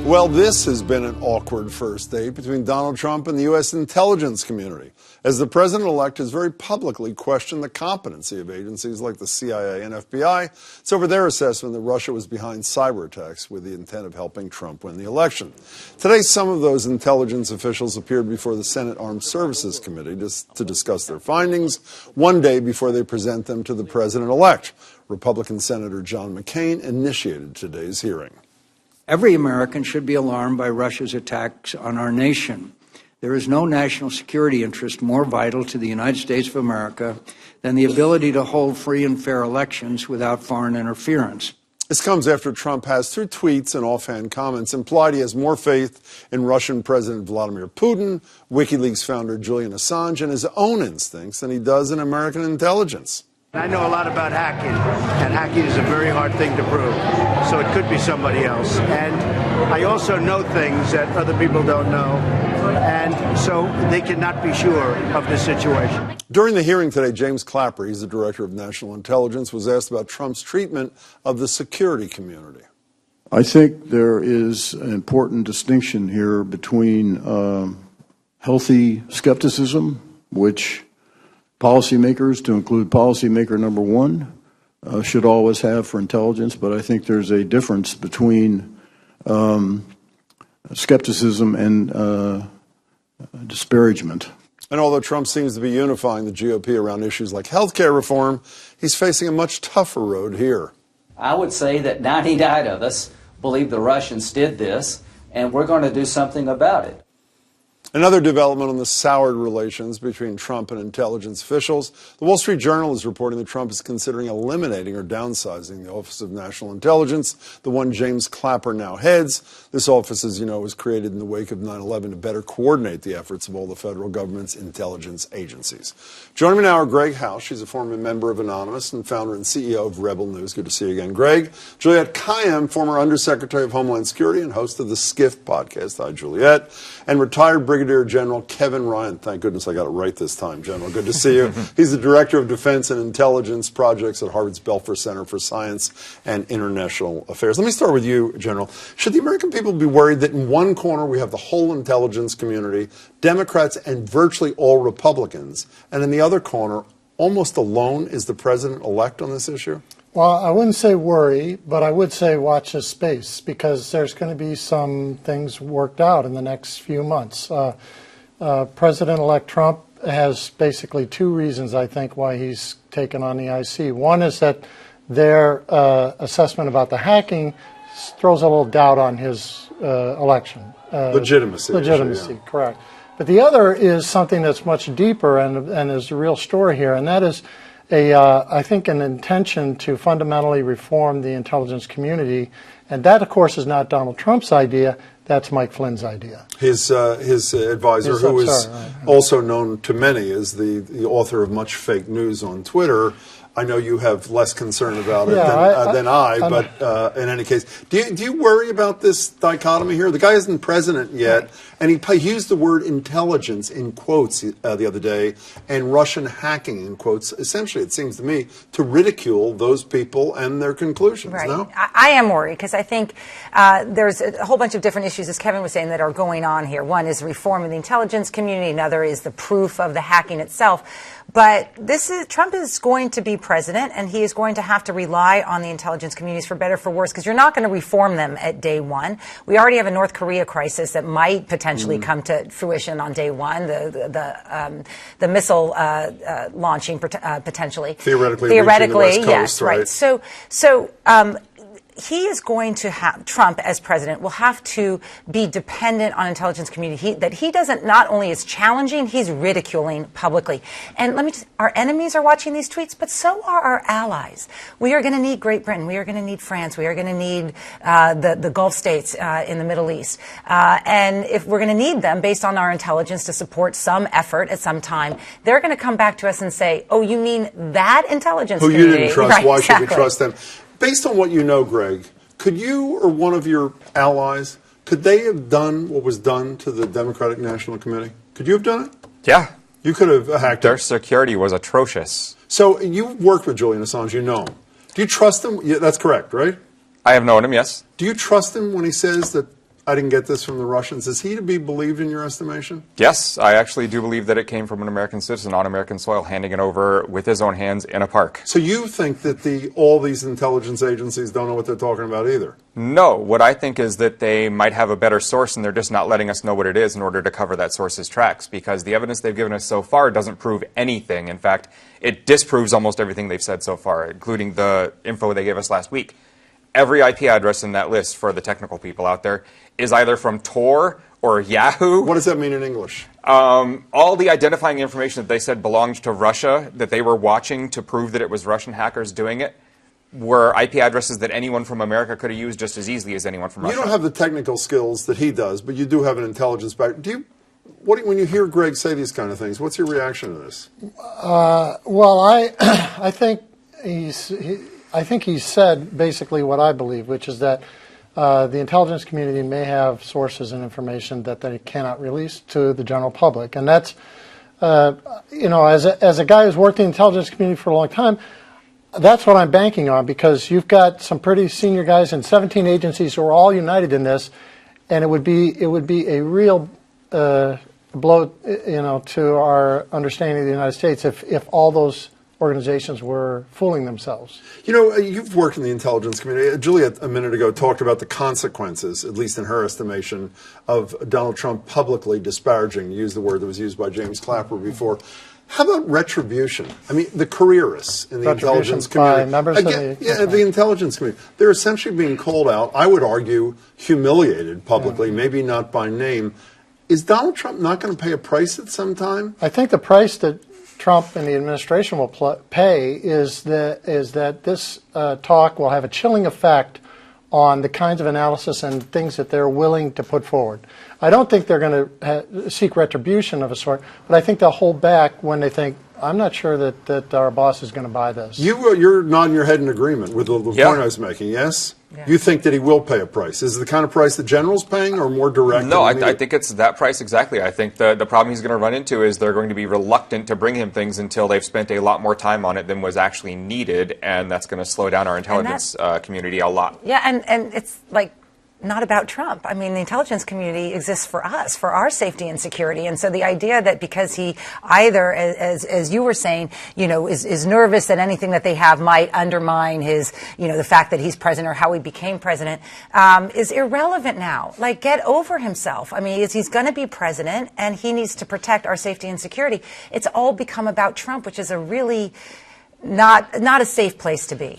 Well, this has been an awkward first date between Donald Trump and the U.S. intelligence community, as the president-elect has very publicly questioned the competency of agencies like the CIA and FBI. It's over their assessment that Russia was behind cyber attacks with the intent of helping Trump win the election. Today, some of those intelligence officials appeared before the Senate Armed Services Committee to discuss their findings, one day before they present them to the president-elect. Republican Senator John McCain initiated today's hearing. Every American should be alarmed by Russia's attacks on our nation. There is no national security interest more vital to the United States of America than the ability to hold free and fair elections without foreign interference. This comes after Trump has, through tweets and offhand comments, implied he has more faith in Russian President Vladimir Putin, WikiLeaks founder Julian Assange, and his own instincts than he does in American intelligence. I know a lot about hacking, and hacking is a very hard thing to prove, so it could be somebody else. And I also know things that other people don't know, and so they cannot be sure of the situation. During the hearing today, James Clapper, he's the director of national intelligence, was asked about Trump's treatment of the security community. I think there is an important distinction here between healthy skepticism, which policymakers, to include policymaker number one, should always have for intelligence, but I think there's a difference between skepticism and disparagement. And although Trump seems to be unifying the GOP around issues like health care reform, he's facing a much tougher road here. I would say that 99 of us believe the Russians did this, and we're going to do something about it. Another development on the soured relations between Trump and intelligence officials. The Wall Street Journal is reporting that Trump is considering eliminating or downsizing the Office of National Intelligence, the one James Clapper now heads. This office, as you know, was created in the wake of 9/11 to better coordinate the efforts of all the federal government's intelligence agencies. Joining me now are Greg House. She's a former member of Anonymous and founder and CEO of Rebel News. Good to see you again, Greg. Juliette Kayyem, former Undersecretary of Homeland Security and host of the Skiff podcast. Hi, Juliette. And retired Brigadier General Kevin Ryan. Thank goodness I got it right this time, General. Good to see you. He's the Director of Defense and Intelligence Projects at Harvard's Belfer Center for Science and International Affairs. Let me start with you, General. Should the American people be worried that in one corner we have the whole intelligence community, Democrats and virtually all Republicans, and in the other corner, almost alone, is the president-elect on this issue? Well, I wouldn't say worry, but I would say watch this space, because there's going to be some things worked out in the next few months. President-elect Trump has basically two reasons, I think, why he's taken on the IC. One is that their assessment about the hacking throws a little doubt on his election. Legitimacy. Legitimacy, yeah. Correct. But the other is something that's much deeper and is a real story here, and that is I think an intention to fundamentally reform the intelligence community. And that, of course, is not Donald Trump's idea. That's Mike Flynn's idea. His advisor, who is also known to many as the author of much fake news on Twitter. I know you have less concern about it than I, but in any case, do you worry about this dichotomy here? The guy isn't president yet, and he used the word intelligence in quotes the other day, and Russian hacking in quotes, essentially, it seems to me, to ridicule those people and their conclusions. Right. No? I am worried, because I think there's a whole bunch of different issues, as Kevin was saying, that are going on here. One is reform of the intelligence community. Another is the proof of the hacking itself. But Trump is going to be president, and he is going to have to rely on the intelligence communities for better or for worse, because you're not going to reform them at day one. We already have a North Korea crisis that might potentially come to fruition on day one. The missile launching potentially. Theoretically, the West yes, Coast, right. So he is going to have, Trump as president will have to be dependent on intelligence community that he doesn't, not only is challenging, he's ridiculing publicly. And let me just, our enemies are watching these tweets, but so are our allies. We are going to need Great Britain. We are going to need France. We are going to need the Gulf states in the Middle East. And if we're going to need them based on our intelligence to support some effort at some time, they're going to come back to us and say, oh, you mean that intelligence community? Who you didn't trust, right, why exactly. should we trust them? Based on what you know, Greg, could you or one of your allies, could they have done what was done to the Democratic National Committee? Could you have done it? Yeah. You could have hacked Their it. security was atrocious. So you've worked with Julian Assange, you know him. Do you trust him? Yeah, that's correct, right? I have known him, yes. Do you trust him when he says that I didn't get this from the Russians. Is he to be believed in your estimation? Yes, I actually do believe that it came from an American citizen on American soil, handing it over with his own hands in a park. So you think that all these intelligence agencies don't know what they're talking about either? No, what I think is that they might have a better source and they're just not letting us know what it is in order to cover that source's tracks, because the evidence they've given us so far doesn't prove anything. In fact, it disproves almost everything they've said so far, including the info they gave us last week. Every IP address in that list, for the technical people out there, is either from Tor or Yahoo. What does that mean in English? All the identifying information that they said belonged to Russia, that they were watching to prove that it was Russian hackers doing it, were IP addresses that anyone from America could have used just as easily as anyone from Russia. You don't have the technical skills that he does, but you do have an intelligence background. When you hear Greg say these kind of things, what's your reaction to this? Well, I think he's said basically what I believe, which is that the intelligence community may have sources and information that they cannot release to the general public, and that's as a guy who's worked in the intelligence community for a long time, that's what I'm banking on, because you've got some pretty senior guys in 17 agencies who are all united in this, and it would be a real blow, to our understanding of the United States if all those organizations were fooling themselves. You've worked in the intelligence community. Juliet, a minute ago, talked about the consequences, at least in her estimation, of Donald Trump publicly disparaging, use the word that was used by James Clapper before. How about retribution? I mean, the careerists in the intelligence community. By members of the intelligence community. They're essentially being called out, I would argue, humiliated publicly, maybe not by name. Is Donald Trump not going to pay a price at some time? I think the price that Trump and the administration will pay is that this talk will have a chilling effect on the kinds of analysis and things that they're willing to put forward. I don't think they're going to seek retribution of a sort, but I think they'll hold back when they think, I'm not sure that our boss is going to buy this. You're nodding your head in agreement with the point I was making, yes? Yeah. You think that he will pay a price. Is it the kind of price the general's paying, or more direct? No, I think it's that price exactly. I think the problem he's going to run into is they're going to be reluctant to bring him things until they've spent a lot more time on it than was actually needed, and that's going to slow down our intelligence community a lot. Yeah, and it's like not about Trump. I mean, the intelligence community exists for us, for our safety and security. And so the idea that because he either, as you were saying, is nervous that anything that they have might undermine his, the fact that he's president or how he became president, is irrelevant now. Like, get over himself. I mean, he's going to be president and he needs to protect our safety and security. It's all become about Trump, which is a really not a safe place to be.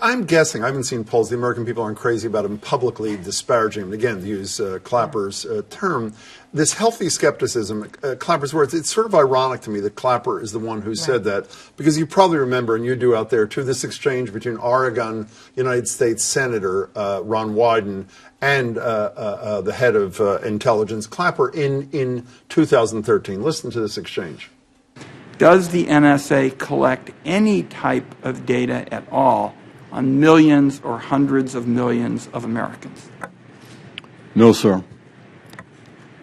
I'm guessing, I haven't seen polls, the American people aren't crazy about him publicly disparaging him. Again, to use Clapper's term, this healthy skepticism, Clapper's words, it's sort of ironic to me that Clapper is the one who said that, because you probably remember, and you do out there too, this exchange between Oregon United States Senator Ron Wyden and the head of intelligence, Clapper, in 2013. Listen to this exchange. Does the NSA collect any type of data at all on millions or hundreds of millions of Americans? No, sir.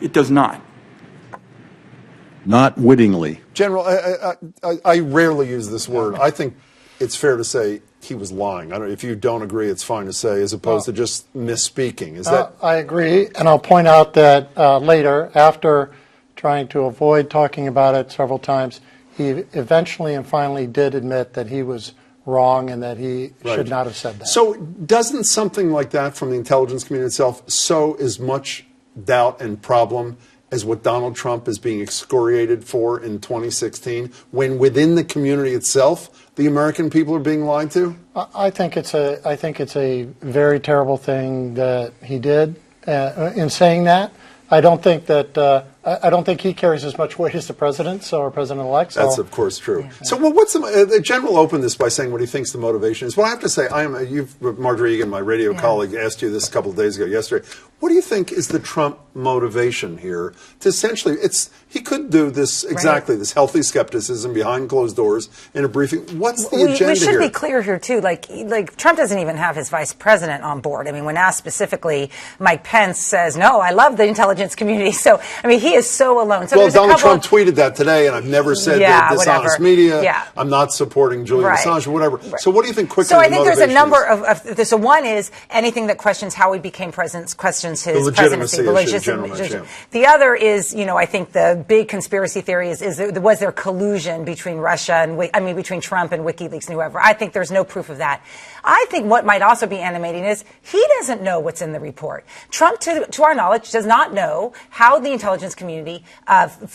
It does not. Not wittingly. General, I rarely use this word. I think it's fair to say he was lying. If you don't agree, it's fine to say, as opposed to just misspeaking. Is that? I agree, and I'll point out that later, after trying to avoid talking about it several times, he eventually and finally did admit that he was wrong and that he should not have said that. So doesn't something like that from the intelligence community itself sow as much doubt and problem as what Donald Trump is being excoriated for in 2016, when within the community itself, the American people are being lied to? I think it's a very terrible thing that he did in saying that. I don't think he carries as much weight as the president, or president-elect. So. That's of course true. Yeah. So, what's the general opened this by saying what he thinks the motivation is? Well, I have to say, Marjorie Egan, my radio colleague, asked you this a couple of days ago, yesterday. What do you think is the Trump motivation here? To essentially, he could do this exactly, this healthy skepticism behind closed doors in a briefing. What's the agenda here? We should be clear here too. Like Trump doesn't even have his vice president on board. I mean, when asked specifically, Mike Pence says, "No, I love the intelligence community." So, I mean, he he is so alone. So well, there's a Donald couple Trump tweeted that today, and I've never said Yeah, that dishonest whatever. media. Yeah. I'm not supporting Julian Right. Assange or whatever. So what do you think quickly So I the think there's a motivation number is? so one is anything that questions how he became president, questions his legitimacy presidency. issue, General Jim. The other is, I think the big conspiracy theory is was there collusion between Russia and, between Trump and WikiLeaks and whoever. I think there's no proof of that. I think what might also be animating is he doesn't know what's in the report. Trump, to our knowledge, does not know how the intelligence community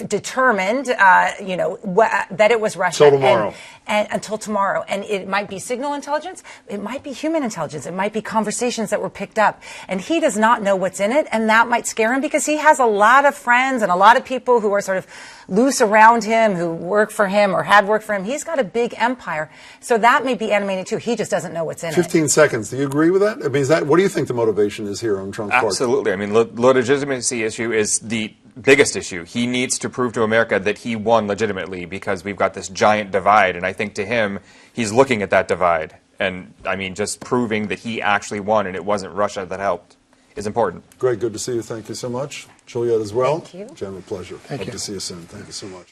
determined, that it was Russia. Until tomorrow. And until tomorrow. And it might be signal intelligence. It might be human intelligence. It might be conversations that were picked up. And he does not know what's in it. And that might scare him because he has a lot of friends and a lot of people who are sort of loose around him, who work for him or had worked for him. He's got a big empire. So that may be animating too. He just doesn't know what's in 15 seconds. Do you agree with that? I mean, what do you think the motivation is here on Trump's part? Absolutely. I mean, the legitimacy issue is the biggest issue. He needs to prove to America that he won legitimately because we've got this giant divide. And I think to him, he's looking at that divide. And, just proving that he actually won and it wasn't Russia that helped is important. Greg, good to see you. Thank you so much. Juliet as well. Thank you. Jen, a pleasure. Thank Hope you. to see you soon. Thank you so much.